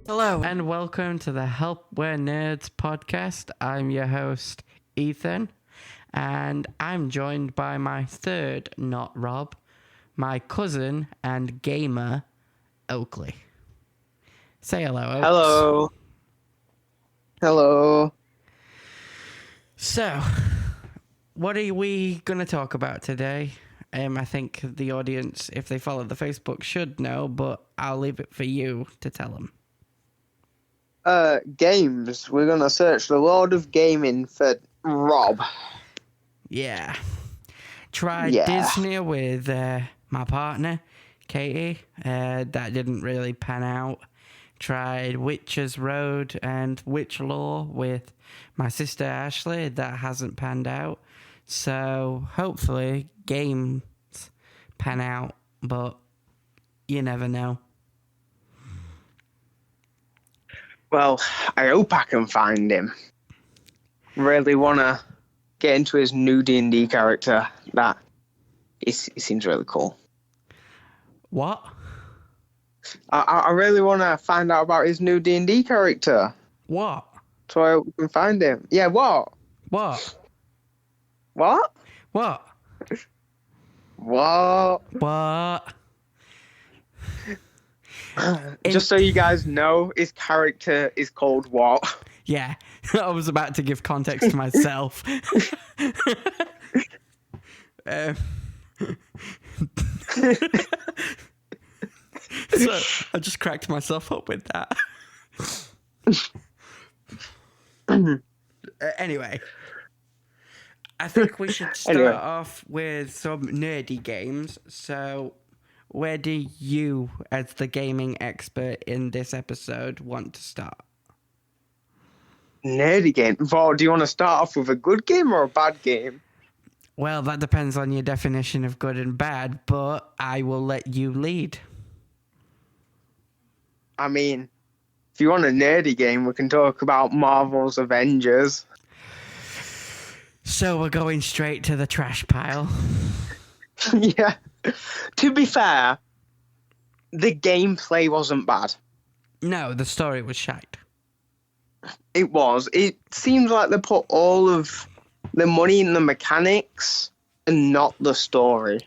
Hello, and welcome to the Help We're Nerds podcast. I'm your host, Ethan, and I'm joined by my third, not Rob, my cousin and gamer, Oakley. Say hello, Oaks. Hello. Hello. So, what are we going to talk about today? I think the audience, if they follow the Facebook, should know, but I'll leave it for you to tell them. Games. We're gonna search the world of gaming for Rob. Yeah. Tried Disney with my partner, Katie. That didn't really pan out. Tried Witcher's Road and Witch Law with my sister Ashley. That hasn't panned out. So hopefully games pan out, but you never know. Well, I hope I can find him. Really wanna get into his new D&D character. That he seems really cool. What? I really wanna find out about his new D&D character. What? So I hope we can find him. Yeah, what? What? What? What? What? What? Just so you guys know, his character is called what? Yeah, I was about to give context to myself. So I just cracked myself up with that. Anyway, I think we should start off with some nerdy games. So, where do you, as the gaming expert in this episode, want to start? Nerdy game. Well, do you want to start off with a good game or a bad game? Well, that depends on your definition of good and bad, but I will let you lead. I mean, if you want a nerdy game, we can talk about Marvel's Avengers. So we're going straight to the trash pile. Yeah. To be fair, the gameplay wasn't bad. No, the story was shite. It was. It seems like they put all of the money in the mechanics and not the story.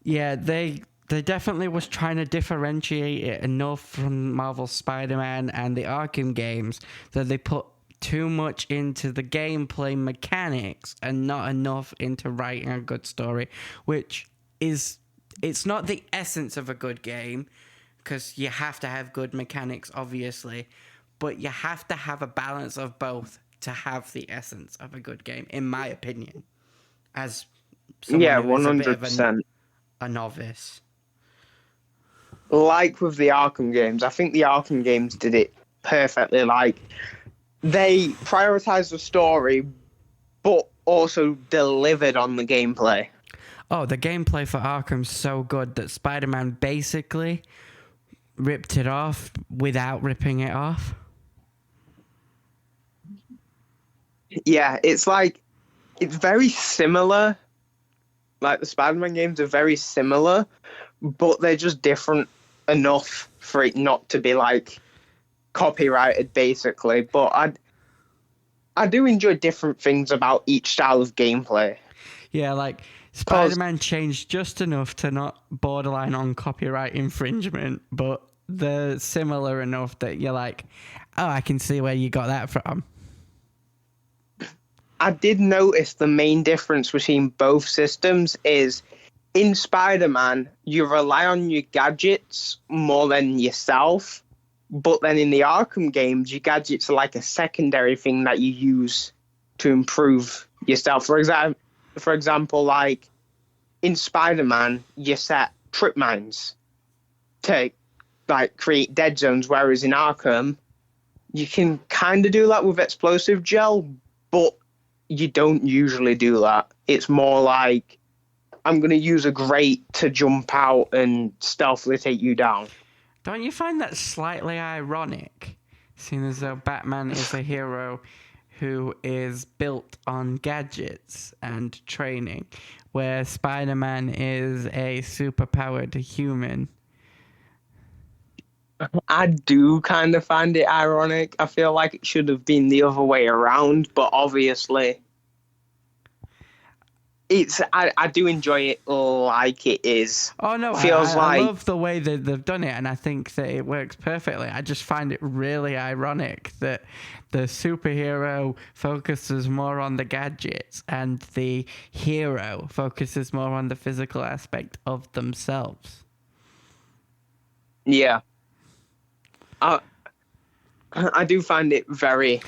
Yeah, they definitely was trying to differentiate it enough from Marvel's Spider-Man and the Arkham games that they put too much into the gameplay mechanics and not enough into writing a good story, which is, it's not the essence of a good game, because you have to have good mechanics, obviously, but you have to have a balance of both to have the essence of a good game, in my opinion, as someone who is a bit of 100%. a novice. Like with the Arkham games, I think the Arkham games did it perfectly. Like, they prioritized the story, but also delivered on the gameplay. Oh, the gameplay for Arkham's so good that Spider-Man basically ripped it off without ripping it off. Yeah, it's very similar. Like, the Spider-Man games are very similar, but they're just different enough for it not to be, like, copyrighted, basically. But I do enjoy different things about each style of gameplay. Yeah, like, Spider-Man changed just enough to not borderline on copyright infringement, but they're similar enough that you're like, oh, I can see where you got that from. I did notice the main difference between both systems is in Spider-Man, you rely on your gadgets more than yourself. But then in the Arkham games, your gadgets are like a secondary thing that you use to improve yourself. For example, like in Spider-Man, you set trip mines to like create dead zones, whereas in Arkham, you can kind of do that with explosive gel, but you don't usually do that. It's more like, I'm going to use a grate to jump out and stealthily take you down. Don't you find that slightly ironic, seeing as though Batman is a hero who is built on gadgets and training, where Spider-Man is a superpowered human? I do kind of find it ironic. I feel like it should have been the other way around, but obviously I do enjoy it like it is. Oh no, Feels I like love the way that they've done it, and I think that it works perfectly. I just find it really ironic that the superhero focuses more on the gadgets and the hero focuses more on the physical aspect of themselves. yeah. I do find it very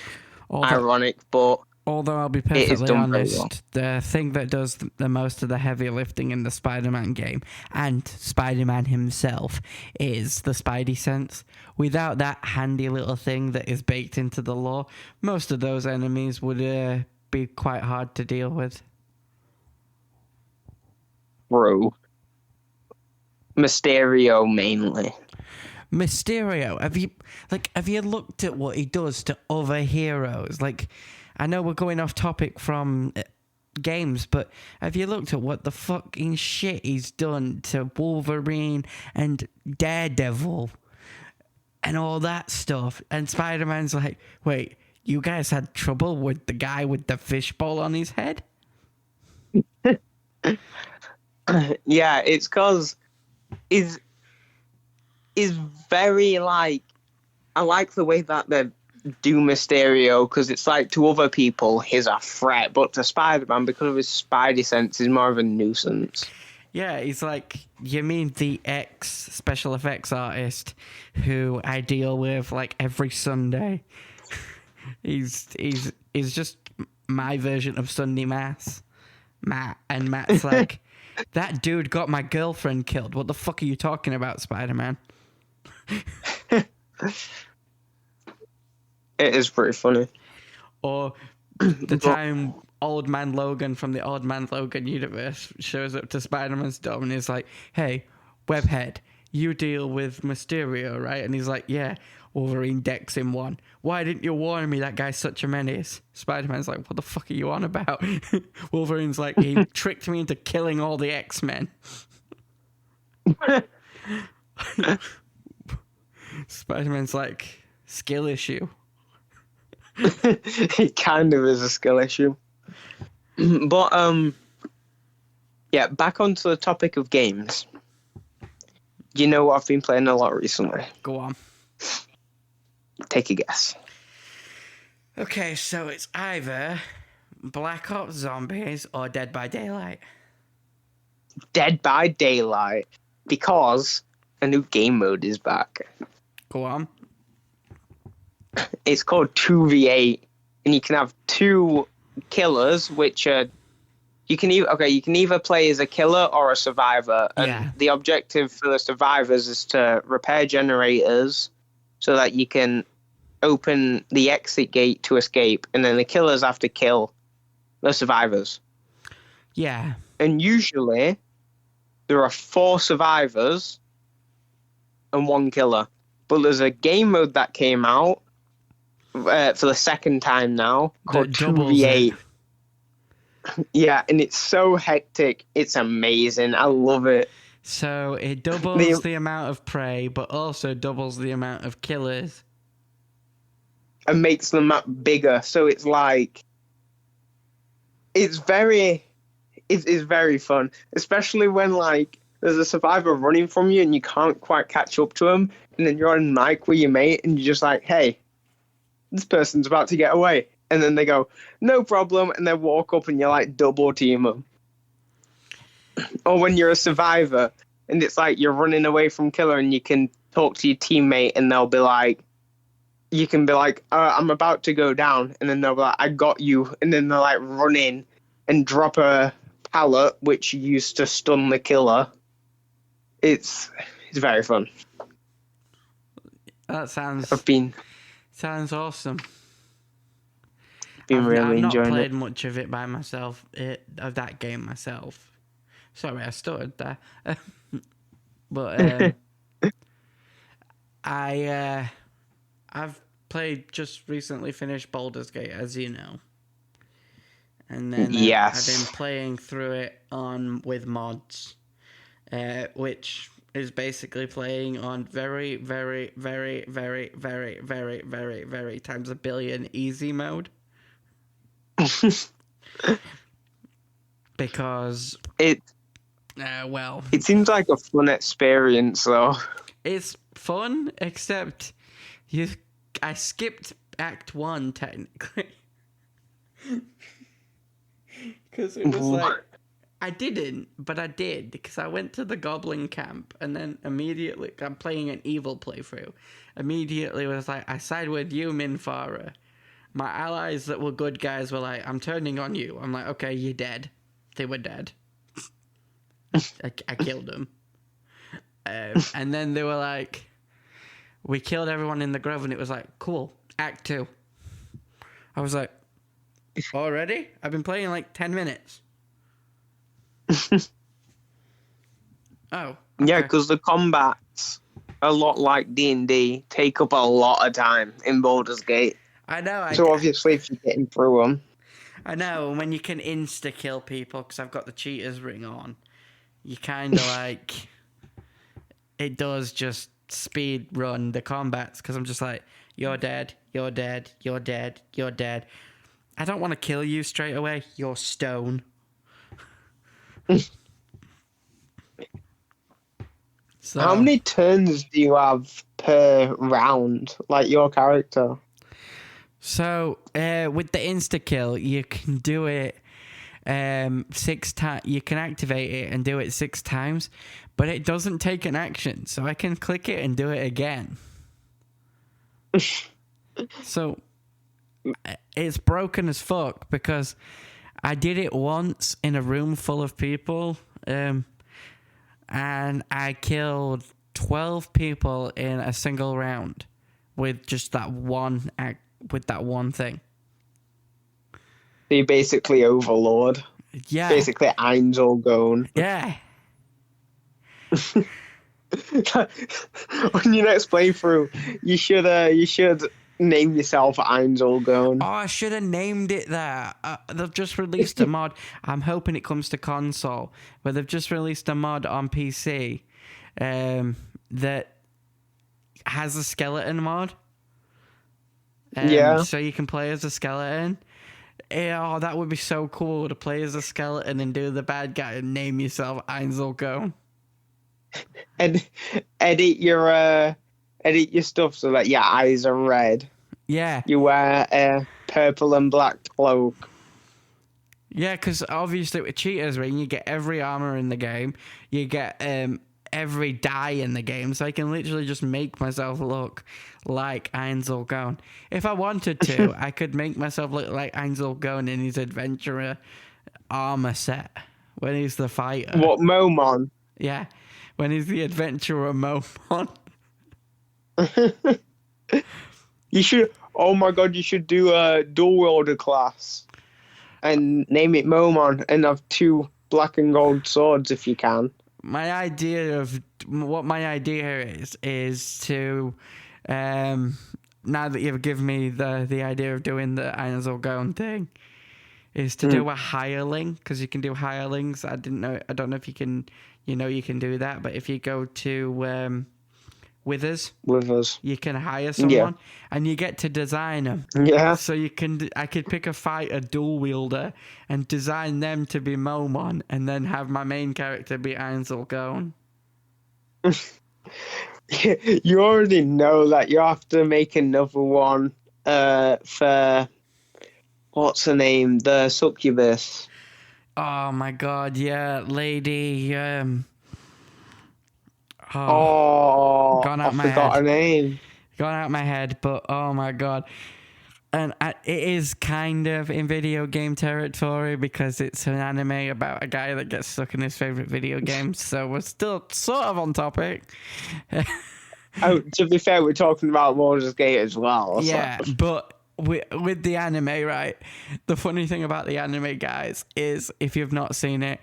Although, ironic, but although I'll be it is perfectly done very well. honest, the thing that does the most of the heavy lifting in the Spider-Man game and Spider-Man himself is the Spidey sense. Without that handy little thing that is baked into the lore, most of those enemies would be quite hard to deal with. Bro. Mysterio mainly. Mysterio, have you looked at what he does to other heroes? Like, I know we're going off topic from games, but have you looked at what the fucking shit he's done to Wolverine and Daredevil and all that stuff? And Spider-Man's like, wait, you guys had trouble with the guy with the fishbowl on his head? Yeah, it's because is very like I like the way that they do Mysterio because it's like to other people he's a threat, but to Spider-Man because of his Spidey sense he's more of a nuisance. Yeah, he's like, you mean the ex special effects artist who I deal with like every Sunday? he's just my version of Sunday Mass, Matt, and Matt's like, that dude got my girlfriend killed. What the fuck are you talking about, Spider-Man? It is pretty funny. Or the time Old Man Logan from the Old Man Logan universe shows up to Spider-Man's door and is like, hey, Webhead, you deal with Mysterio, right? And he's like, yeah. Wolverine decks him one. Why didn't you warn me that guy's such a menace? Spider-Man's like, what the fuck are you on about? Wolverine's like, he tricked me into killing all the X-Men. Spider-Man's like, skill issue. It kind of is a skill issue. But yeah, back onto the topic of games. You know what I've been playing a lot recently? Go on. Take a guess. Okay, so it's either Black Ops Zombies or Dead by Daylight. Dead by Daylight, because a new game mode is back. Go on. It's called 2v8, and you can have two killers, which are you can either play as a killer or a survivor, and the objective for the survivors is to repair generators so that you can open the exit gate to escape, and then the killers have to kill the survivors. Yeah. And usually there are 4 survivors and 1 killer. But there's a game mode that came out for the second time now called 2v8. Yeah, and it's so hectic. It's amazing. I love it. So it doubles the amount of prey, but also doubles the amount of killers. And makes the map bigger. So it's like... It's very fun. Especially when, like, there's a survivor running from you and you can't quite catch up to him. And then you're on mic with your mate and you're just like, hey, this person's about to get away. And then they go, no problem. And they walk up and you're like double team them. Or when you're a survivor and it's like you're running away from killer and you can talk to your teammate and they'll be like, you can be like, I'm about to go down. And then they'll be like, I got you. And then they'll like run in and drop a pallet, which used to stun the killer. It's very fun. That sounds awesome. I've not enjoying played it. much of it by myself, of that game myself. Sorry, I stuttered there. But I've just recently finished Baldur's Gate, as you know. And then yes. I've been playing through it with mods, which is basically playing on very, very, very, very, very, very, very, very times a billion easy mode. Because, It well, it seems like a fun experience, though. it's fun, except I skipped Act 1, technically. Because it was like, I didn't, but I did, because I went to the Goblin camp, and then immediately, I'm playing an evil playthrough, immediately was like, I side with you, Minfara. My allies that were good guys were like, I'm turning on you. I'm like, okay, you're dead. They were dead. I killed them. And then they were like, we killed everyone in the grove, and it was like, cool, Act 2. I was like, already? I've been playing like 10 minutes. Oh. Okay. Yeah, because the combats, a lot like D&D, take up a lot of time in Baldur's Gate. I know. So obviously, if you're getting through them, I know. When you can insta kill people because I've got the cheaters ring on, you kind of like it does just speed run the combats because I'm just like, you're dead, you're dead, you're dead, you're dead. I don't want to kill you straight away. You're stone. So, how many turns do you have per round, like your character? So, with the insta-kill, you can do it 6 times. You can activate it and do it 6 times, but it doesn't take an action, so I can click it and do it again. So, it's broken as fuck because I did it once in a room full of people, and I killed 12 people in a single round with just that one act. With that one thing. So you basically overlord. Yeah. Basically Einzelgone. Yeah. On your next playthrough, you should name yourself Einzelgone. Oh, I should have named it that. They've just released a mod. I'm hoping it comes to console, but they've just released a mod on PC that has a skeleton mod. Yeah. So you can play as a skeleton. Oh, that would be so cool to play as a skeleton and do the bad guy and name yourself Einzelgone. And edit your stuff so that your eyes are red. Yeah. You wear a purple and black cloak. Yeah, because obviously with Cheaters Ring, you get every armor in the game. You get every die in the game, so I can literally just make myself look like Einzelgone. If I wanted to, I could make myself look like Einzelgone in his adventurer armor set when he's the fighter. What, Momon? Yeah, when he's the adventurer Momon. You should. Oh my god! You should do a dual wielder class and name it Momon and have 2 black and gold swords if you can. My idea is to, now that you've given me the idea of doing the Einzelgone thing, is to do a hireling, because you can do hirelings. I don't know if you can, you can do that, but if you go to Withers, you can hire someone, and you get to design them. Yeah. So I could pick a fighter dual wielder and design them to be Momon, and then have my main character be Einzelgone. You already know that you have to make another one for what's her name, the succubus. Oh my god, yeah, lady. Gone out my head. Her name. Gone out my head, but oh my god. And it is kind of in video game territory because it's an anime about a guy that gets stuck in his favorite video game. So we're still sort of on topic. Oh, to be fair, we're talking about Baldur's Gate as well. Yeah, but with the anime, right? The funny thing about the anime, guys, is if you've not seen it,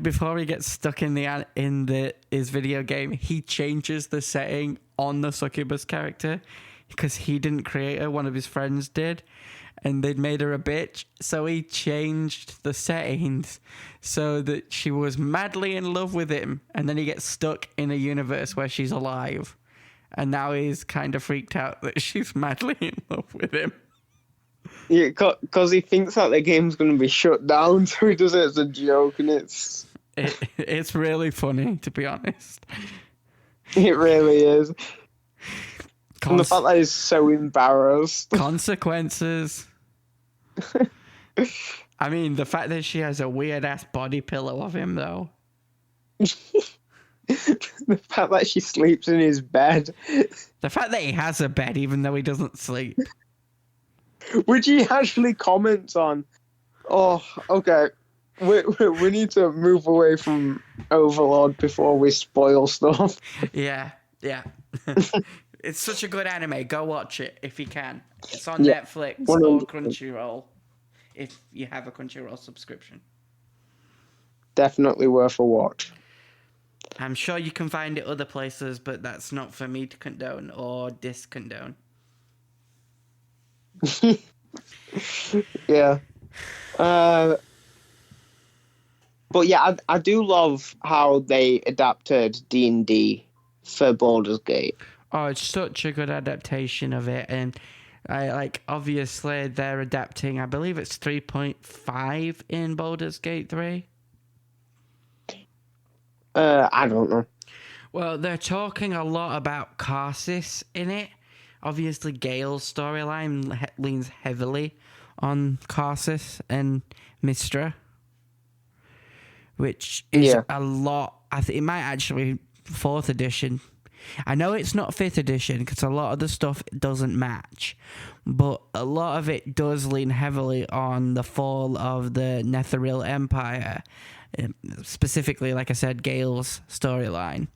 before he gets stuck in his video game, he changes the setting on the succubus character because he didn't create her, one of his friends did, and they'd made her a bitch. So he changed the settings so that she was madly in love with him, and then he gets stuck in a universe where she's alive. And now he's kind of freaked out that she's madly in love with him. Yeah, because he thinks that the game's going to be shut down, so he does it as a joke, and it's really funny, to be honest. It really is. And the fact that he's so embarrassed. Consequences. I mean, the fact that she has a weird-ass body pillow of him, though. The fact that she sleeps in his bed. The fact that he has a bed, even though he doesn't sleep. Which he actually comments on. Oh, okay. We need to move away from Overlord before we spoil stuff. Yeah. It's such a good anime. Go watch it if you can. It's on Netflix or Crunchyroll if you have a Crunchyroll subscription. Definitely worth a watch. I'm sure you can find it other places, but that's not for me to condone or discondone. Yeah. But yeah, I do love how they adapted D&D for Baldur's Gate. Oh, it's such a good adaptation of it, and obviously they're adapting. I believe it's 3.5 in Baldur's Gate 3. I don't know. Well, they're talking a lot about Karsus in it. Obviously, Gale's storyline leans heavily on Karsus and Mystra, which is a lot. I think it might actually 4th edition. I know it's not 5th edition because a lot of the stuff doesn't match, but a lot of it does lean heavily on the fall of the Netheril Empire, specifically, like I said, Gale's storyline.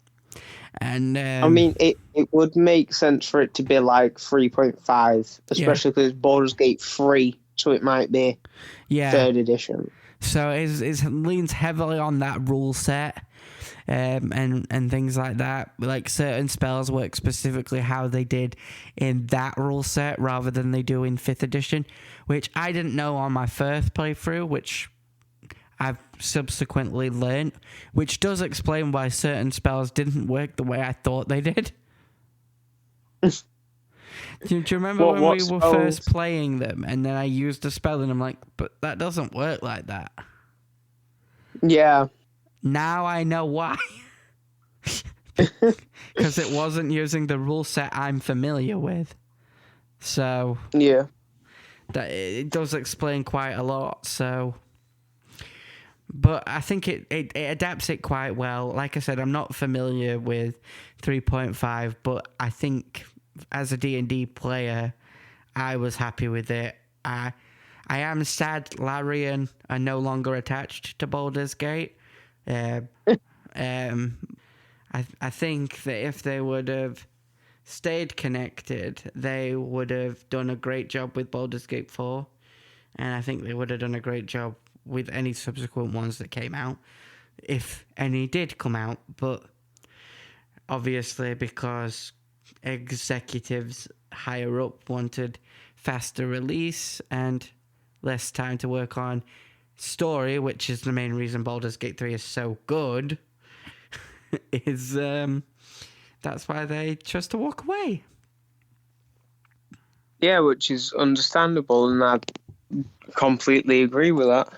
And I mean, it would make sense for it to be like 3.5, especially because Baldur's Gate 3, so it might be 3rd edition. So it leans heavily on that rule set. And things like that. Like certain spells work specifically how they did in that rule set rather than they do in 5th edition, which I didn't know on my first playthrough, which I've subsequently learned, which does explain why certain spells didn't work the way I thought they did. Do you remember when we were first playing them and then I used a spell and I'm like, but that doesn't work like that. Yeah. Now I know why. Because it wasn't using the rule set I'm familiar with. So yeah, that it does explain quite a lot. So, but I think it adapts it quite well. Like I said, I'm not familiar with 3.5, but I think as a D&D player, I was happy with it. I am sad Larian are no longer attached to Baldur's Gate. I think that if they would have stayed connected, they would have done a great job with Baldur's Gate 4, and I think they would have done a great job with any subsequent ones that came out, if any did come out. But obviously, because executives higher up wanted faster release and less time to work on story, which is the main reason Baldur's Gate 3 is so good, is that's why they chose to walk away. Yeah, which is understandable, and I completely agree with that.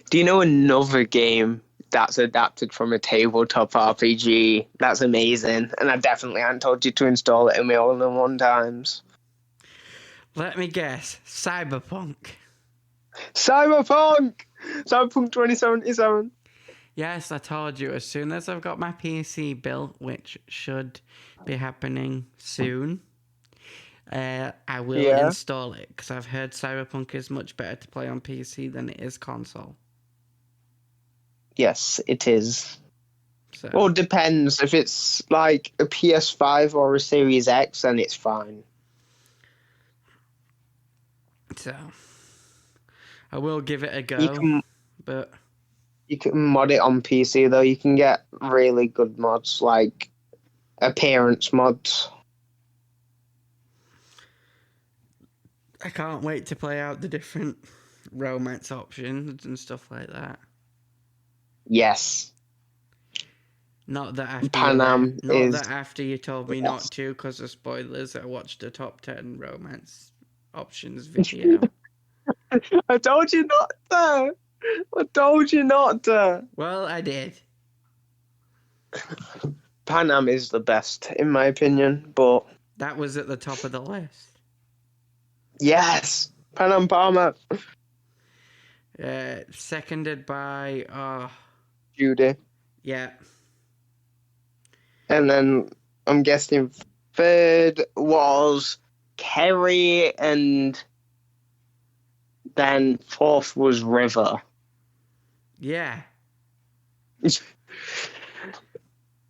Do you know another game that's adapted from a tabletop RPG that's amazing, and I definitely hadn't told you to install it in my all-in-one times? Let me guess. Cyberpunk 2077. Yes, I told you. As soon as I've got my PC built, which should be happening soon, I will install it, because I've heard Cyberpunk is much better to play on PC than it is console. Yes, it is. So. Well, it depends. If it's like a PS5 or a Series X, then it's fine. So, I will give it a go, but you can mod it on PC, though. You can get really good mods, like appearance mods. I can't wait to play out the different romance options and stuff like that. Yes. Not that after Panam is that after you told me not to because of spoilers. I watched a top 10 romance options video. I told you not to. I told you not to. Well, I did. Panam is the best, in my opinion, but... That was at the top of the list. Yes! Panam Palmer. Seconded by... Judy. Yeah. And then I'm guessing third was Kerry, and then fourth was River. Yeah.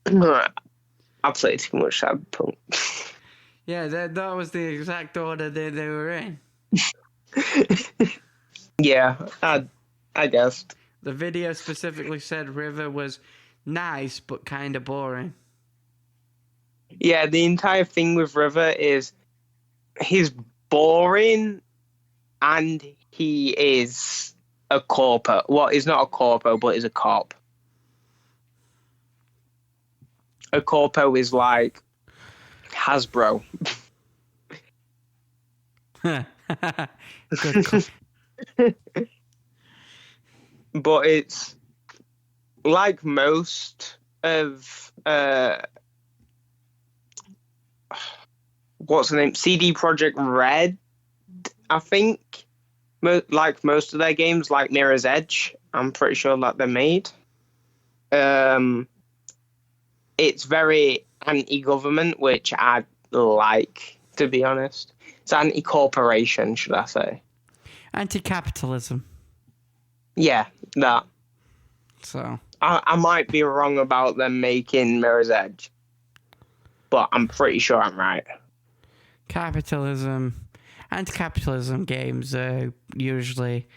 I played too much Cyberpunk. Yeah, that was the exact order they were in. Yeah, I guessed. The video specifically said River was nice, but kind of boring. Yeah, the entire thing with River is he's boring and he is a corpo. Well, he's not a corpo, but he's a cop. A corpo is like Hasbro. Good call. But it's like most of what's the name? CD Projekt Red, I think. Like most of their games, like Mirror's Edge, I'm pretty sure that they're made. It's very anti-government, which I like, to be honest. It's anti-corporation, should I say. Anti-capitalism. Yeah, that. So I might be wrong about them making Mirror's Edge, but I'm pretty sure I'm right. Anti-capitalism games are usually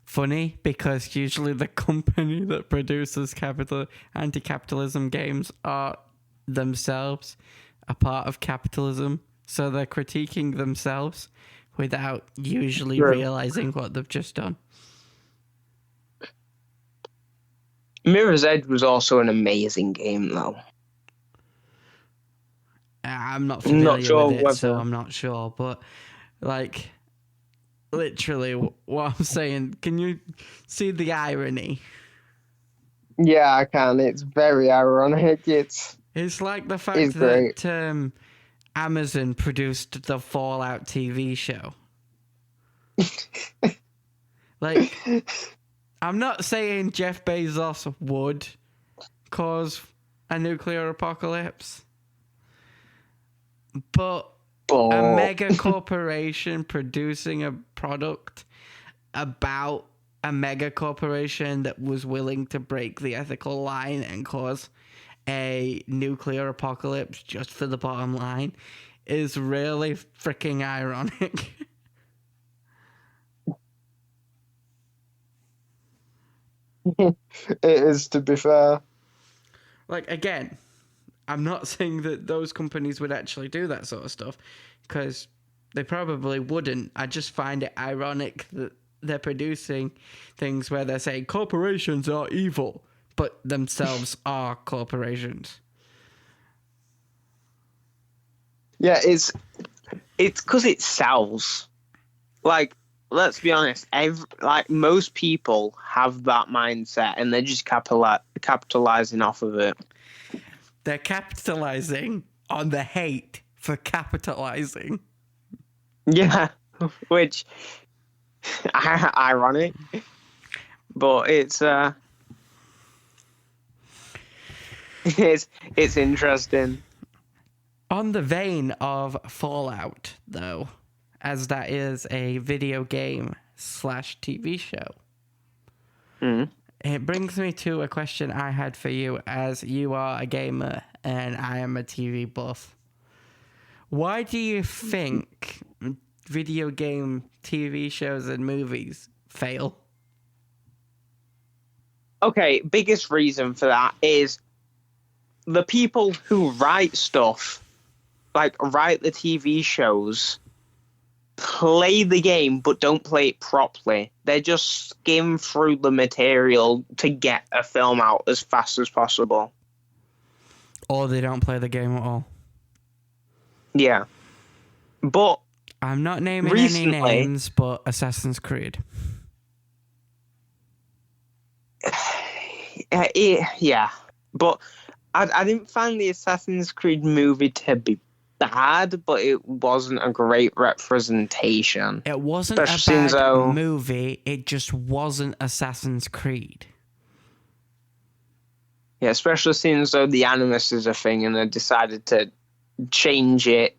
funny because usually the company that produces anti-capitalism games are themselves a part of capitalism, so they're critiquing themselves without usually realizing what they've just done. Mirror's Edge was also an amazing game, though. I'm not familiar with it, so I'm not sure. But, like, literally, what I'm saying, can you see the irony? Yeah, I can. It's very ironic. It's like the fact that Amazon produced the Fallout TV show. Like, I'm not saying Jeff Bezos would cause a nuclear apocalypse, but a mega corporation producing a product about a mega corporation that was willing to break the ethical line and cause a nuclear apocalypse just for the bottom line is really freaking ironic. It is, to be fair. Like, again, I'm not saying that those companies would actually do that sort of stuff, because they probably wouldn't. I just find it ironic that they're producing things where they're saying corporations are evil, but themselves are corporations. Yeah, it's because it sells. Like, let's be honest, most people have that mindset, and they're just capitalizing off of it. They're capitalizing on the hate for capitalizing. Yeah, which ironic, but it's interesting. On the vein of Fallout, though, as that is a video game / TV show, it brings me to a question I had for you, as you are a gamer and I am a TV buff. Why do you think video game TV shows and movies fail? Okay, biggest reason for that is the people who write stuff, like write the TV shows, play the game but don't play it properly. They just skim through the material to get a film out as fast as possible. Or they don't play the game at all. Yeah. But I'm not naming recently, any names, but Assassin's Creed. Yeah. But I didn't find the Assassin's Creed movie to be bad, but it wasn't a great representation. It wasn't Especially a bad movie, it just wasn't Assassin's Creed. Yeah, especially since though the Animus is a thing and they decided to change it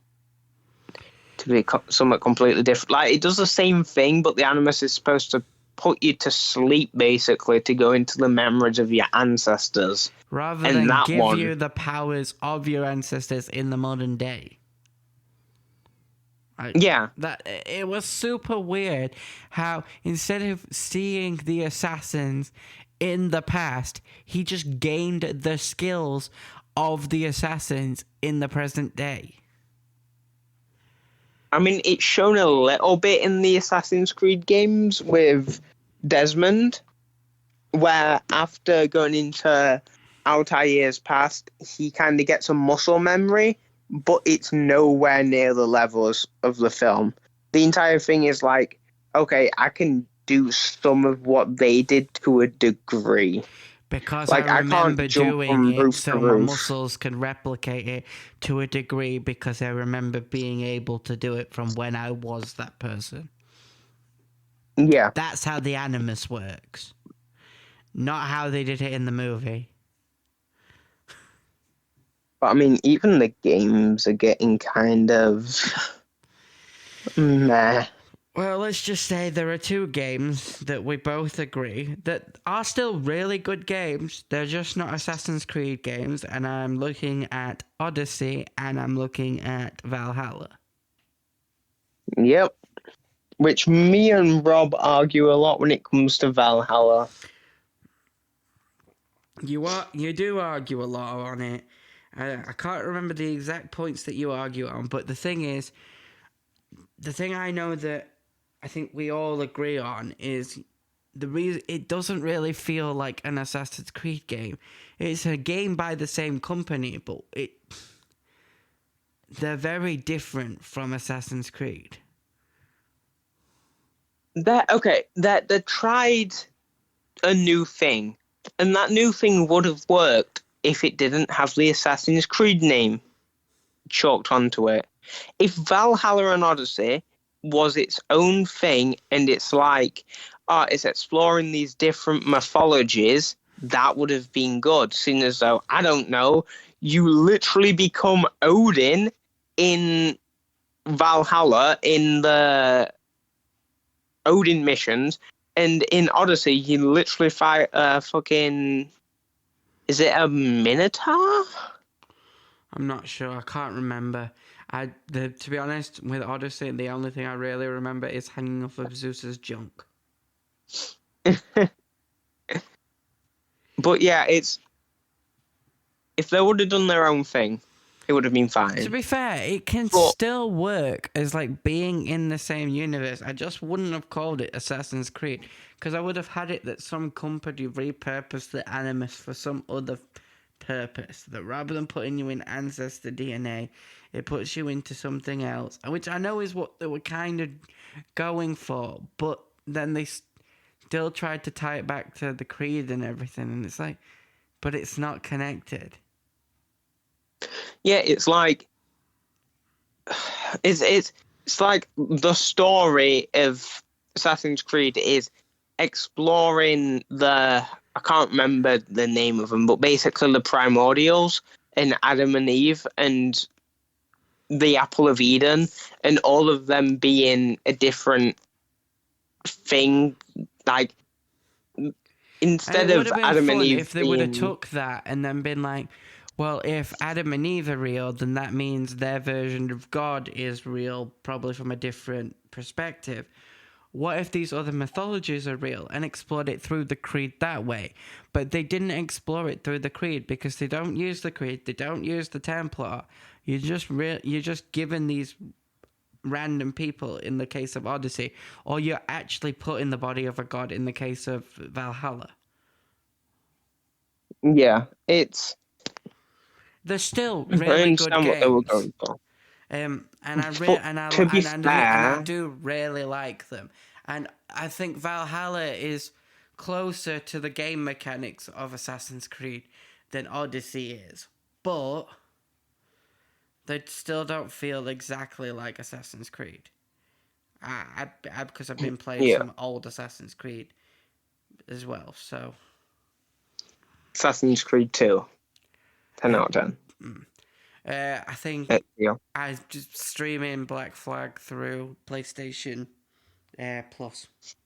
to be somewhat completely different. Like, it does the same thing, but the Animus is supposed to put you to sleep, basically, to go into the memories of your ancestors. Rather than give you the powers of your ancestors in the modern day. Yeah. It was super weird how instead of seeing the assassins in the past, he just gained the skills of the assassins in the present day. I mean, it's shown a little bit in the Assassin's Creed games with Desmond, where after going into Altair's past, he kind of gets a muscle memory, but it's nowhere near the levels of the film. The entire thing is like, okay, I can do some of what they did to a degree. Because like, I remember doing it, so my muscles can replicate it to a degree because I remember being able to do it from when I was that person. Yeah. That's how the Animus works. Not how they did it in the movie. But I mean, even the games are getting kind of meh. Well, let's just say there are two games that we both agree that are still really good games. They're just not Assassin's Creed games, and I'm looking at Odyssey and I'm looking at Valhalla. Yep. Which me and Rob argue a lot when it comes to Valhalla. You do argue a lot on it. I can't remember the exact points that you argue on, but the thing is, the thing I know that I think we all agree on is the reason it doesn't really feel like an Assassin's Creed game. It's a game by the same company, but they're very different from Assassin's Creed. They tried a new thing, and that new thing would have worked if it didn't have the Assassin's Creed name chalked onto it. If Valhalla and Odyssey was its own thing and it's like, it's exploring these different mythologies, that would have been good, seeing as though, I don't know, you literally become Odin in Valhalla in the Odin missions, and in Odyssey you literally fight fucking, is it a Minotaur? I'm not sure. I can't remember. To be honest, with Odyssey, the only thing I really remember is hanging off of Zeus's junk. But yeah, if they would have done their own thing, it would have been fine. To be fair, it can still work as like being in the same universe. I just wouldn't have called it Assassin's Creed because I would have had it that some company repurposed the Animus for some other purpose. That rather than putting you in ancestor DNA, it puts you into something else, which I know is what they were kind of going for. But then they still tried to tie it back to the Creed and everything, and it's like, but it's not connected. Yeah, it's like it's like the story of Assassin's Creed is exploring I can't remember the name of them, but basically the primordials and Adam and Eve and the Apple of Eden, and all of them being a different thing. Like, instead of Adam and Eve, if they would have took that and then been like, well, if Adam and Eve are real, then that means their version of God is real, probably from a different perspective. What if these other mythologies are real, and explored it through the Creed that way? But they didn't explore it through the Creed because they don't use the Creed, they don't use the Templar. You're just given these random people in the case of Odyssey, or you're actually put in the body of a god in the case of Valhalla. Yeah, They're still I really good understand what they were games. going for. And But to be I fair, do really like them. And I think Valhalla is closer to the game mechanics of Assassin's Creed than Odyssey is. But they still don't feel exactly like Assassin's Creed. Because I've been playing yeah, some old Assassin's Creed as well. So Assassin's Creed 2, 10 uh, out of 10. I think Yeah, I just streaming Black Flag through PlayStation Plus. So.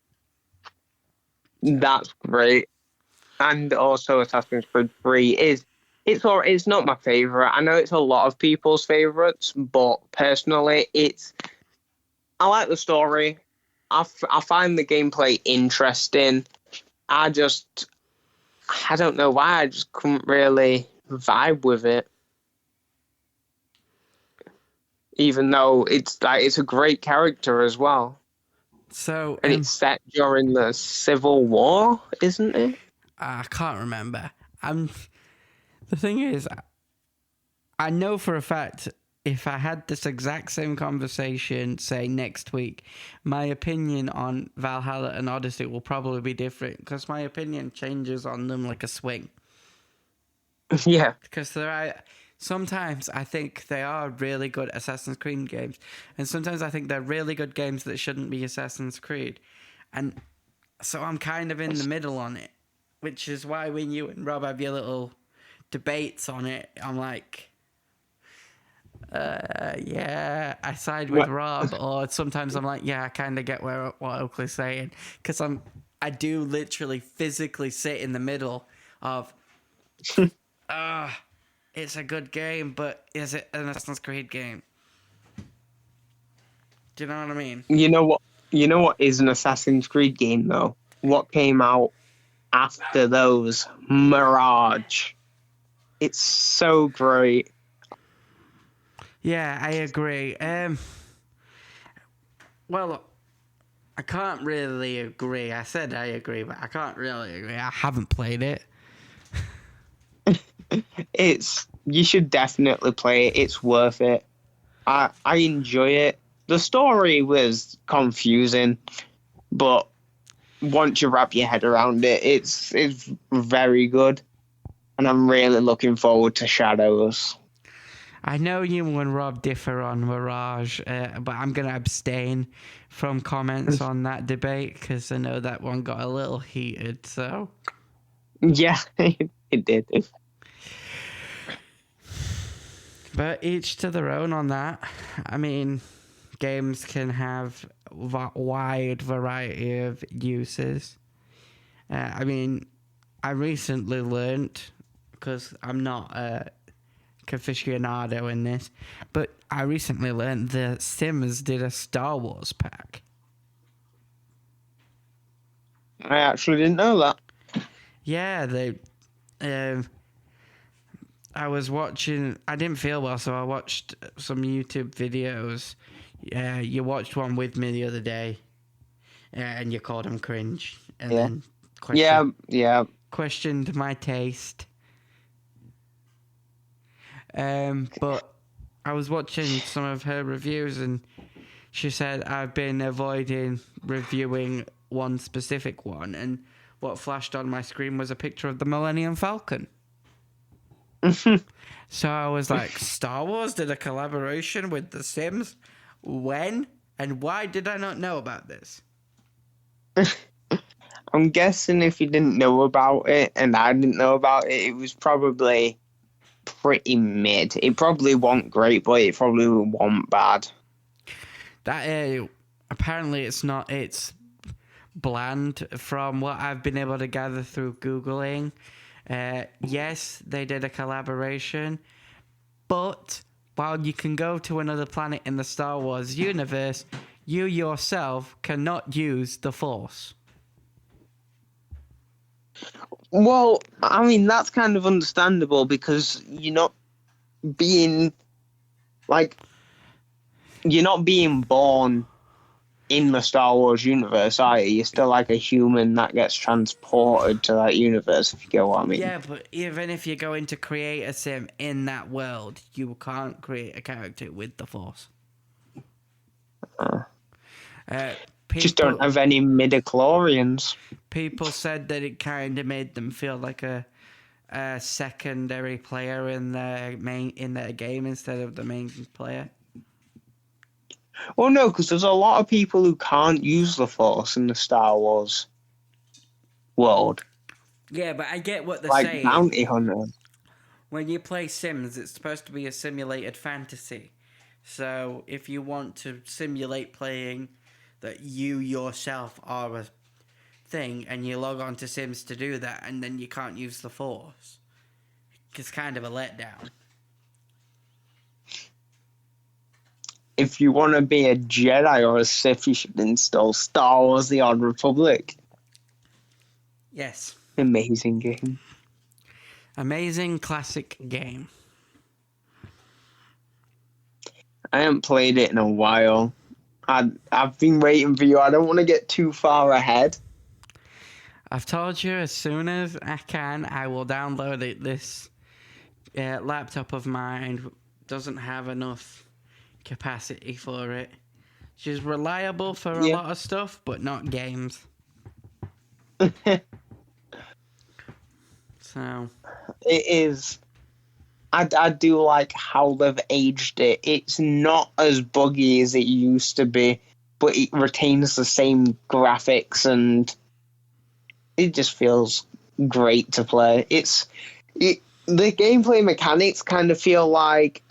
that's great. And also Assassin's Creed 3 it's not my favorite. I know it's a lot of people's favorites, but personally, I like the story. I find the gameplay interesting. I don't know why I just couldn't really vibe with it. Even though it's a great character as well. So And it's set during the Civil War, isn't it? I can't remember. The thing is, I know for a fact if I had this exact same conversation, say next week, my opinion on Valhalla and Odyssey will probably be different because my opinion changes on them like a swing. Yeah. Because sometimes I think they are really good Assassin's Creed games, and sometimes I think they're really good games that shouldn't be Assassin's Creed, and so I'm kind of in the middle on it, which is why when you and Rob have your little debates on it, I'm like, yeah, I side with Rob, or sometimes I'm like, yeah, I kind of get what Oakley's saying, because I do literally physically sit in the middle of, it's a good game, but is it an Assassin's Creed game? Do you know what I mean? You know what? You know what is an Assassin's Creed game though? What came out after those? Mirage. It's so great. Yeah, I agree. Well, I can't really agree. I said I agree, but I can't really agree. I haven't played it. You should definitely play it. It's worth it. I enjoy it. The story was confusing, but once you wrap your head around it, it's very good. And I'm really looking forward to Shadows. I know you and Rob differ on Mirage, but I'm going to abstain from comments on that debate because I know that one got a little heated, so... Yeah, it did. But each to their own on that. I mean, games can have wide variety of uses. I mean, I recently learnt, because I'm not a aficionado in this, but I recently learnt the Sims did a Star Wars pack. I actually didn't know that. Yeah, they... I was watching... I didn't feel well, so I watched some YouTube videos. You watched one with me the other day, and you called him cringe. And then questioned my taste. But I was watching some of her reviews, and she said I've been avoiding reviewing one specific one, and what flashed on my screen was a picture of the Millennium Falcon. So I was like, Star Wars did a collaboration with The Sims? When? And why did I not know about this? I'm guessing if you didn't know about it and I didn't know about it, it was probably pretty mid. It probably wasn't great, but it probably wasn't bad. That apparently it's not. It's bland from what I've been able to gather through Googling. Yes, they did a collaboration, but while you can go to another planet in the Star Wars universe, you yourself cannot use the Force. Well, I mean, that's kind of understandable because you're not being, like, you're not being born in the Star Wars universe, are you? You're still like a human that gets transported to that universe, if you get what I mean. Yeah, but even if you're going to create a sim in that world, you can't create a character with the Force. Just don't have any midichlorians. People said that it kind of made them feel like a secondary player in their game instead of the main player. Well, no, because there's a lot of people who can't use the Force in the Star Wars world. Yeah, but I get what they're like saying. Bounty Hunter. When you play Sims, it's supposed to be a simulated fantasy. So if you want to simulate playing that you yourself are a thing and you log on to Sims to do that and then you can't use the Force, it's kind of a letdown. If you want to be a Jedi or a Sith, you should install Star Wars The Old Republic. Yes. Amazing game. Amazing classic game. I haven't played it in a while. I've been waiting for you. I don't want to get too far ahead. I've told you as soon as I can, I will download it. This laptop of mine doesn't have enough capacity for it. She's reliable for a lot of stuff, but not games. So it is. I do like how they've aged it. It's not as buggy as it used to be, but it retains the same graphics and it just feels great to play. The gameplay mechanics kind of feel like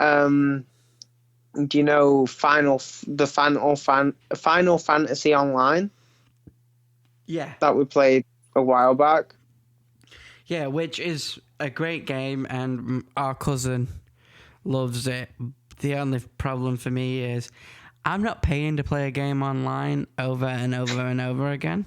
do you know Final Fantasy Online? Yeah. That we played a while back. Yeah, which is a great game, and our cousin loves it. The only problem for me is I'm not paying to play a game online over and over and over again.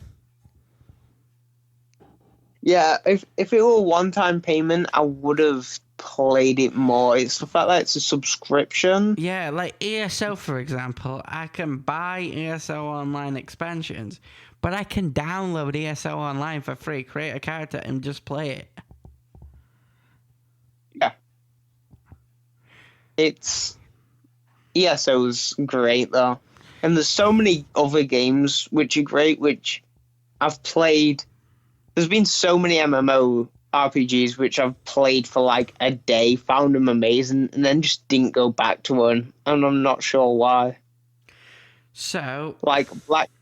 Yeah, if it were a one-time payment, I would have played it more. It's the fact that it's a subscription. Yeah, like ESO, for example. I can buy ESO Online expansions, but I can download ESO Online for free, create a character, and just play it. Yeah. ESO's great, though. And there's so many other games which are great, which I've played. There's been so many MMO RPGs which I've played for like a day, found them amazing, and then just didn't go back to one, and I'm not sure why. So, like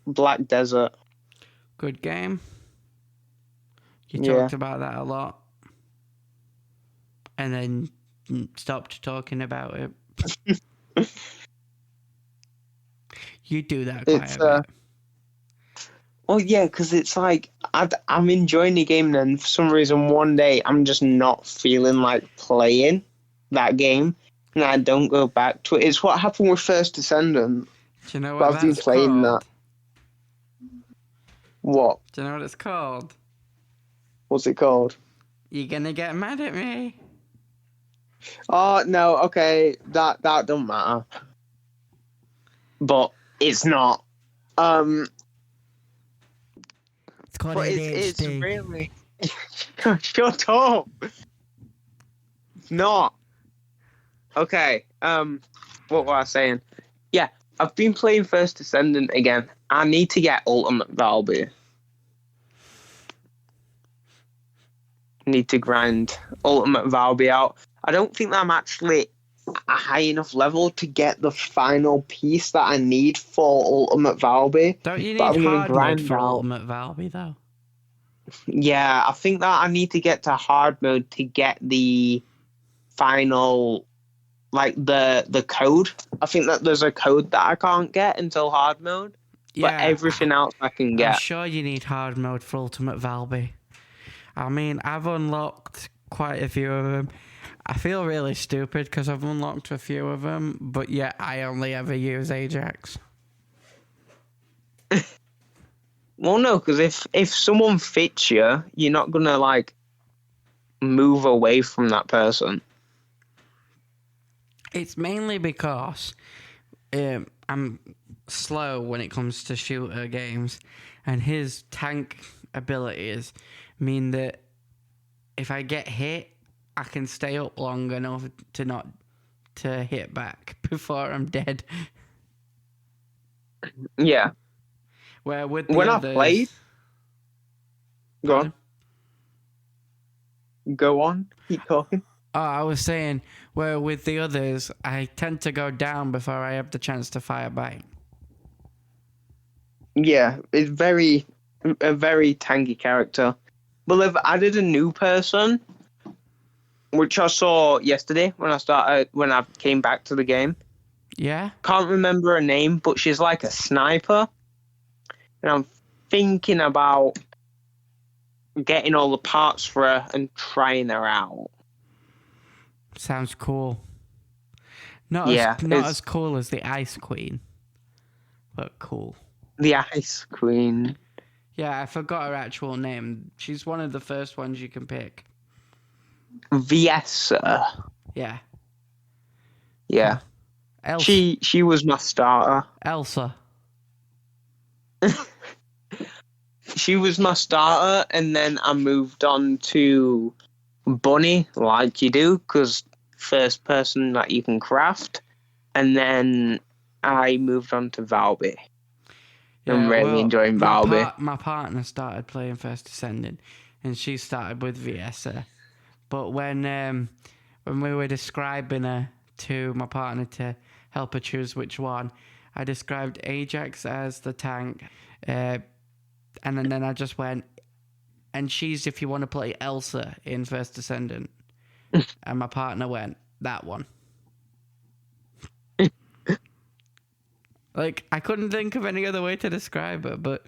Black Desert. Good game. You talked about that a lot. And then stopped talking about it. You do that quite a bit. Well, yeah, because it's like I'm enjoying the game, and then for some reason one day I'm just not feeling like playing that game, and I don't go back to it. It's what happened with First Descendant. Do you know what that's playing called? That. What? Do you know what it's called? What's it called? You're gonna get mad at me. Oh no, okay, that don't matter. But it's not. It's called it's really shut up. Not. Okay. What was I saying? Yeah, I've been playing First Descendant again. I need to get Ultimate Valby. Need to grind Ultimate Valby out. I don't think that I'm actually a high enough level to get the final piece that I need for Ultimate Valby. Don't you need hard mode for Ultimate Valby, though? Yeah, I think that I need to get to hard mode to get the final, like the code. I think that there's a code that I can't get until hard mode. Yeah, but everything else I can get. I'm sure you need hard mode for Ultimate Valby. I mean, I've unlocked quite a few of them. I feel really stupid because I've unlocked a few of them, but yet I only ever use Ajax. Well, no, because if someone fits you, you're not going to, like, move away from that person. It's mainly because I'm slow when it comes to shooter games, and his tank abilities mean that if I get hit, I can stay up long enough to hit back before I'm dead. Yeah. Where with the When I others, played, pardon? Go on, keep talking. Oh, I was saying, where with the others, I tend to go down before I have the chance to fire back. Yeah, it's a very tanky character. But they've added a new person, which I saw yesterday when I came back to the game. Yeah? Can't remember her name, but she's like a sniper. And I'm thinking about getting all the parts for her and trying her out. Sounds cool. Not as cool as the Ice Queen, but cool. The Ice Queen. Yeah, I forgot her actual name. She's one of the first ones you can pick. Viessa. Yeah. Yeah. Elsa. She was my starter. Elsa. She was my starter, and then I moved on to Bunny, like you do, because first person that you can craft. And then I moved on to Valby. Yeah, I'm really enjoying Valby. My partner started playing First Descendant, and she started with Viessa. But when we were describing her to my partner to help her choose which one, I described Ajax as the tank, and then I just went, and she's if you want to play Elsa in First Descendant. And my partner went, that one. Like, I couldn't think of any other way to describe her, but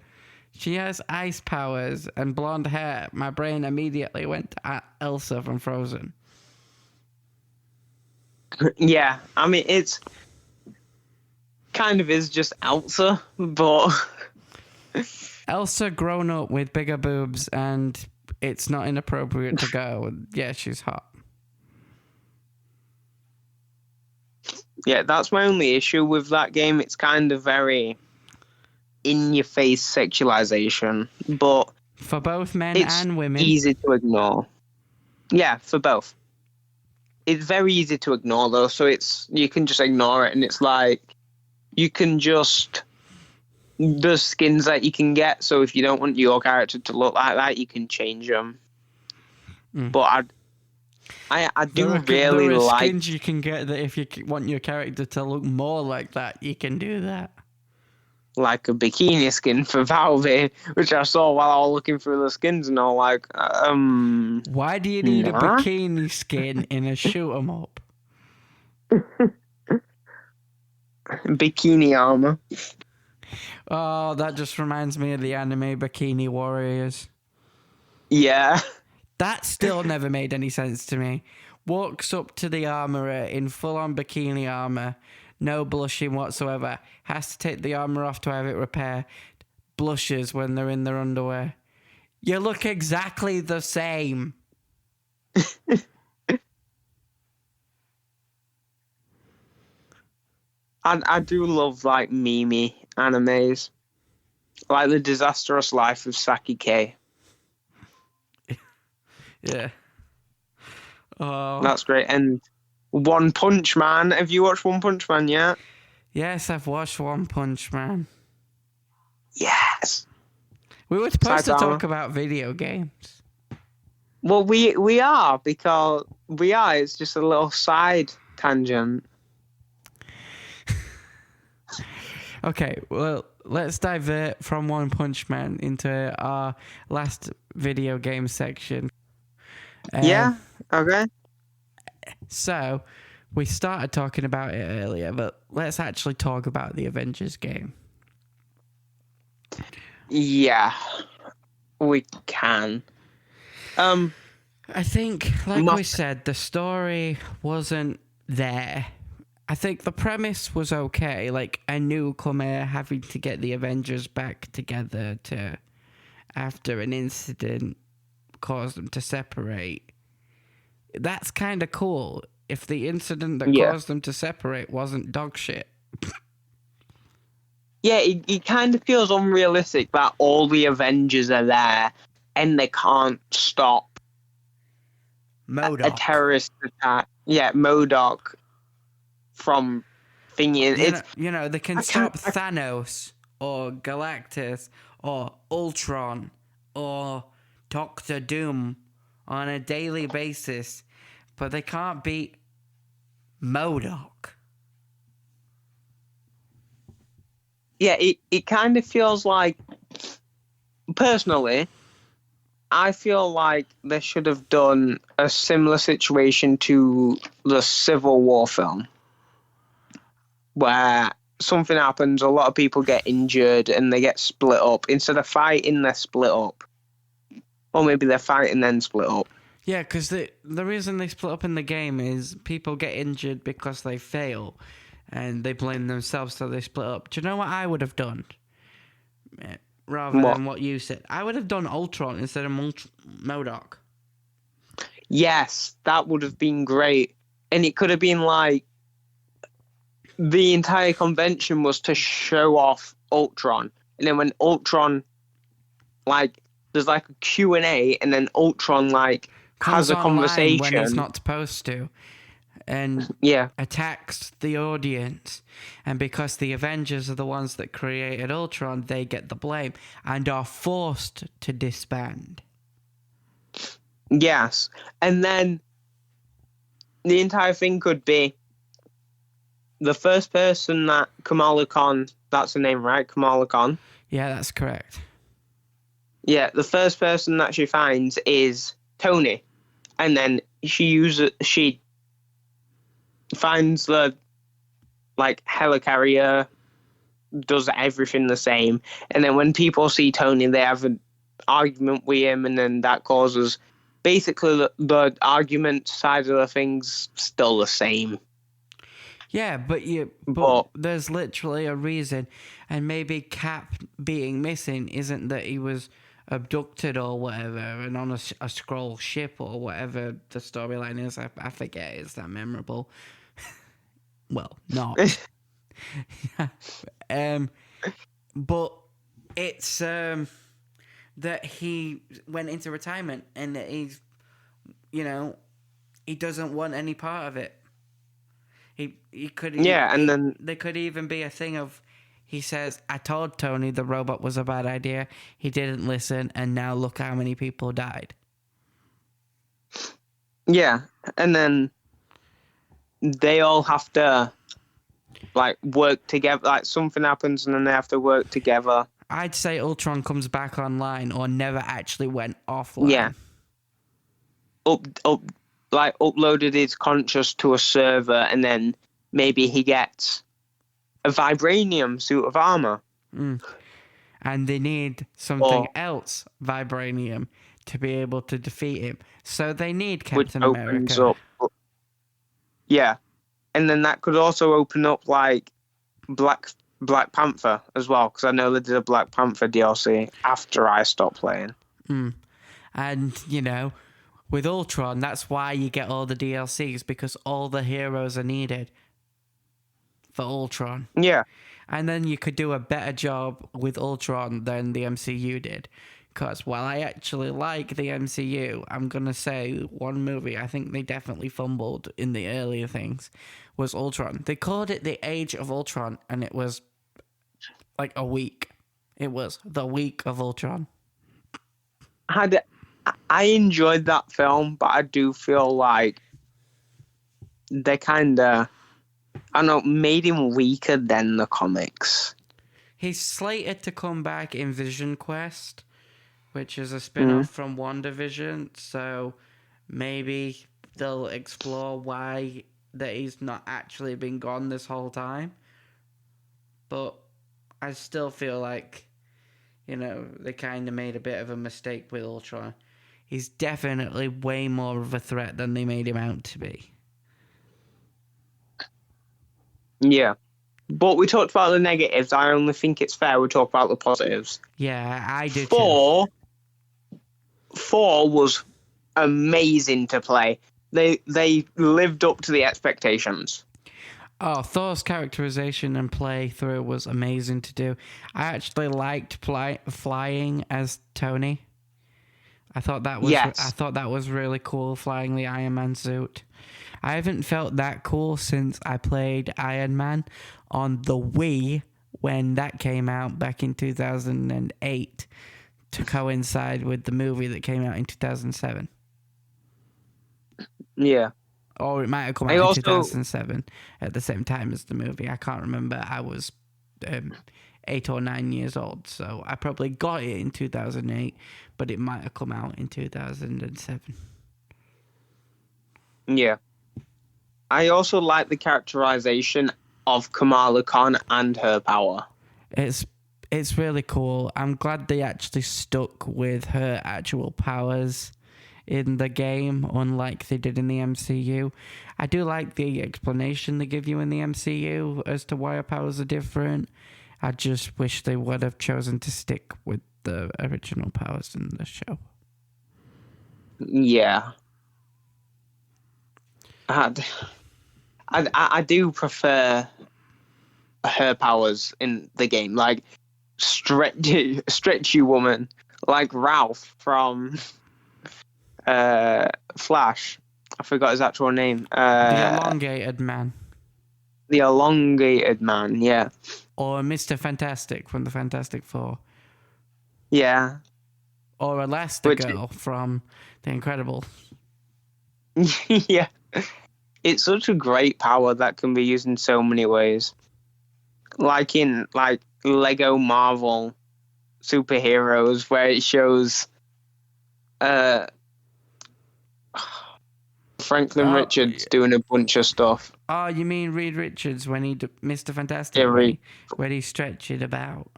she has ice powers and blonde hair. My brain immediately went to Elsa from Frozen. Yeah, I mean, it's kind of is just Elsa, but... Elsa grown up with bigger boobs, and it's not inappropriate to go. Yeah, she's hot. Yeah, that's my only issue with that game. It's kind of very in-your-face sexualization, but... For both men and women. It's easy to ignore. Yeah, for both. It's very easy to ignore, though, so you can just ignore it, and it's like, you can just... There's skins that you can get, so if you don't want your character to look like that, you can change them. But I do really there are like... skins you can get that if you want your character to look more like that, you can do that. Like a bikini skin for Valve, which I saw while I was looking through the skins, and all like, Why do you need a bikini skin in a shoot 'em up? Bikini armor. Oh, that just reminds me of the anime Bikini Warriors. Yeah. That still never made any sense to me. Walks up to the armorer in full-on bikini armor, no blushing whatsoever, has to take the armor off to have it repaired, blushes when they're in their underwear. You look exactly the same. I do love, like, meme animes. Like The Disastrous Life of Saki K. Yeah. Oh. That's great. And One Punch Man. Have you watched One Punch Man yet? Yes, I've watched One Punch Man. Yes. We were supposed to talk about video games. Well, we are, because we are. It's just a little side tangent. Okay, well, let's divert from One Punch Man into our last video game section. Yeah, okay. So, we started talking about it earlier, but let's actually talk about the Avengers game. Yeah, we can. I think, like we said, the story wasn't there. I think the premise was okay, like a newcomer having to get the Avengers back together after an incident caused them to separate. That's kind of cool if the incident that caused them to separate wasn't dog shit. Yeah, it kind of feels unrealistic that all the Avengers are there and they can't stop a MODOK. terrorist attack. Yeah, MODOK from thingy. They can stop Thanos or Galactus or Ultron or Doctor Doom on a daily basis, but they can't beat MODOK. Yeah, it kind of feels like, personally, I feel like they should have done a similar situation to the Civil War film, where something happens, a lot of people get injured, and they get split up. Instead of fighting, they're split up. Or maybe they're fighting then split up. Yeah, because the reason they split up in the game is people get injured because they fail, and they blame themselves, so they split up. Do you know what I would have done? Rather than what you said. I would have done Ultron instead of MODOK. Yes, that would have been great. And it could have been like, the entire convention was to show off Ultron. And then when Ultron, like, there's like a Q&A, and then Ultron, like, has a conversation. When he's not supposed to. And attacks the audience. And because the Avengers are the ones that created Ultron, they get the blame and are forced to disband. Yes. And then the entire thing could be the first person that Kamala Khan, that's the name, right? Kamala Khan? Yeah, that's correct. Yeah, the first person that she finds is Tony. And then she finds the, like, helicarrier, does everything the same. And then when people see Tony, they have an argument with him, and then that causes... Basically, the argument side of the thing's still the same. Yeah, but there's literally a reason. And maybe Cap being missing isn't that he was abducted or whatever and on a Skrull ship or whatever the storyline is. I forget. It's that memorable. Well, not. But it's that he went into retirement and that he's, he doesn't want any part of it. He could. And then there could even be a thing of, he says, "I told Tony the robot was a bad idea. He didn't listen, and now look how many people died." Yeah, and then they all have to, like, work together. Like, something happens, and then they have to work together. I'd say Ultron comes back online or never actually went offline. Yeah. Uploaded his conscious to a server, and then maybe he gets a vibranium suit of armor. And they need something else, vibranium, to be able to defeat him. So they need Captain America. Yeah. And then that could also open up, like, Black Panther as well, because I know they did a Black Panther DLC after I stopped playing. And, with Ultron, that's why you get all the DLCs, because all the heroes are needed for Ultron. Yeah. And then you could do a better job with Ultron than the MCU did. Because while I actually like the MCU, I'm going to say one movie I think they definitely fumbled in the earlier things was Ultron. They called it the Age of Ultron, and it was like a week. It was the week of Ultron. I enjoyed that film, but I do feel like they kind of, I don't know, made him weaker than the comics. He's slated to come back in Vision Quest, which is a spin-off from WandaVision, so maybe they'll explore why that he's not actually been gone this whole time. But I still feel like, they kind of made a bit of a mistake with Ultron. He's definitely way more of a threat than they made him out to be. Yeah. But we talked about the negatives. I only think it's fair we talk about the positives. Yeah, I do too. 4 was amazing to play. They lived up to the expectations. Oh, Thor's characterization and playthrough was amazing to do. I actually liked flying as Tony. I thought that Yes. was really cool, flying the Iron Man suit. I haven't felt that cool since I played Iron Man on the Wii when that came out back in 2008 to coincide with the movie that came out in 2007. Yeah. Or it might have come out in 2007 at the same time as the movie. I can't remember. I was 8 or 9 years old, so I probably got it in 2008, but it might have come out in 2007. Yeah. I also like the characterization of Kamala Khan and her power. It's really cool. I'm glad they actually stuck with her actual powers in the game, unlike they did in the MCU. I do like the explanation they give you in the MCU as to why her powers are different. I just wish they would have chosen to stick with the original powers in the show. Yeah. I do prefer her powers in the game, like stretchy woman, like Ralph from Flash. I forgot his actual name. The elongated man. The elongated man, yeah. Or Mr. Fantastic from the Fantastic Four. Yeah. Or Elastigirl from The Incredibles. Yeah. It's such a great power that can be used in so many ways. Like in Lego Marvel superheroes, where it shows Franklin Richards doing a bunch of stuff. Oh, you mean Reed Richards when he Mr. Fantastic, Yeah, when he stretched it about?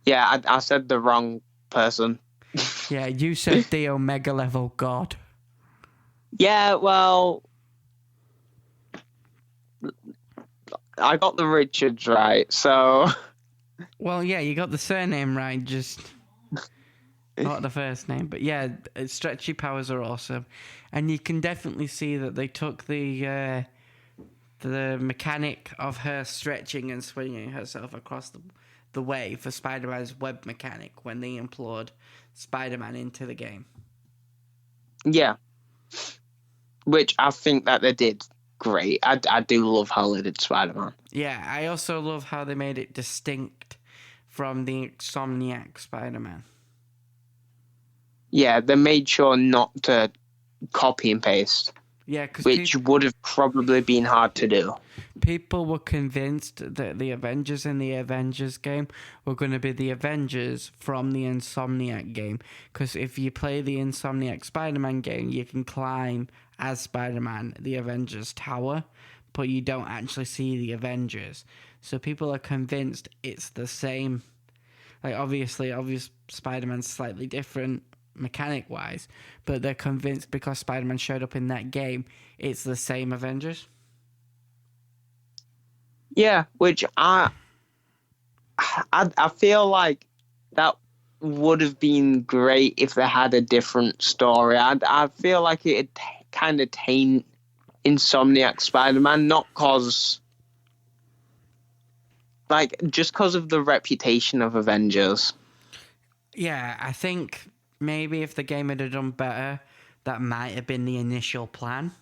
Yeah, I said the wrong person. Yeah, you said the Omega level god. Yeah, well, I got the Richards right, so... Well, yeah, you got the surname right, just not the first name. But yeah, stretchy powers are awesome. And you can definitely see that they took the mechanic of her stretching and swinging herself across the way for Spider-Man's web mechanic when they implored Spider-Man into the game. Yeah. Which I think that they did great. I do love how they did Spider-Man. Yeah, I also love how they made it distinct from the Insomniac Spider-Man. Yeah, they made sure not to copy and paste. Yeah, which would have probably been hard to do. People were convinced that the Avengers in the Avengers game were going to be the Avengers from the Insomniac game. Because if you play the Insomniac Spider-Man game, you can climb as Spider-Man the Avengers Tower, but you don't actually see the Avengers. So people are convinced it's the same. Like, obviously Spider-Man's slightly different mechanic-wise, but they're convinced because Spider-Man showed up in that game, it's the same Avengers. Yeah, which I feel like that would have been great if they had a different story. I feel like it kind of taint Insomniac Spider-Man, not cause just because of the reputation of Avengers. Yeah, I think maybe if the game had done better, that might have been the initial plan.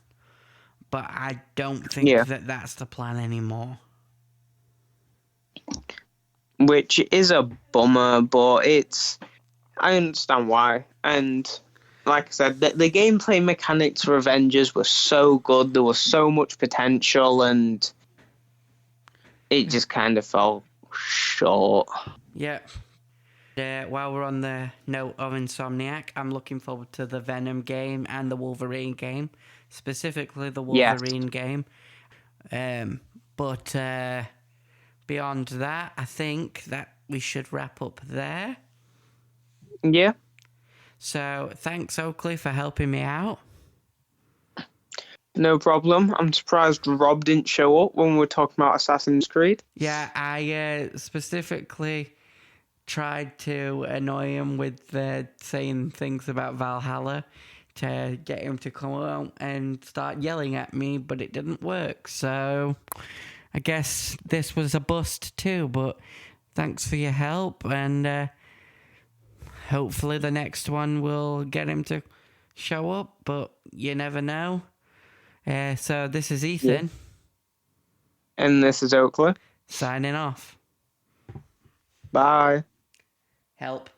But I don't think that that's the plan anymore. Which is a bummer, but I understand why. And like I said, the gameplay mechanics for Avengers were so good. There was so much potential, and it just kind of fell short. Yeah. While we're on the note of Insomniac, I'm looking forward to the Venom game and the Wolverine game, specifically the Wolverine game. But beyond that, I think that we should wrap up there. Yeah. So thanks, Oakley, for helping me out. No problem. I'm surprised Rob didn't show up when we were talking about Assassin's Creed. Yeah, I specifically tried to annoy him with saying things about Valhalla to get him to come out and start yelling at me, but it didn't work. So I guess this was a bust too, but thanks for your help, and hopefully the next one will get him to show up, but you never know. So this is Ethan. And this is Oakley. Signing off. Bye. Help.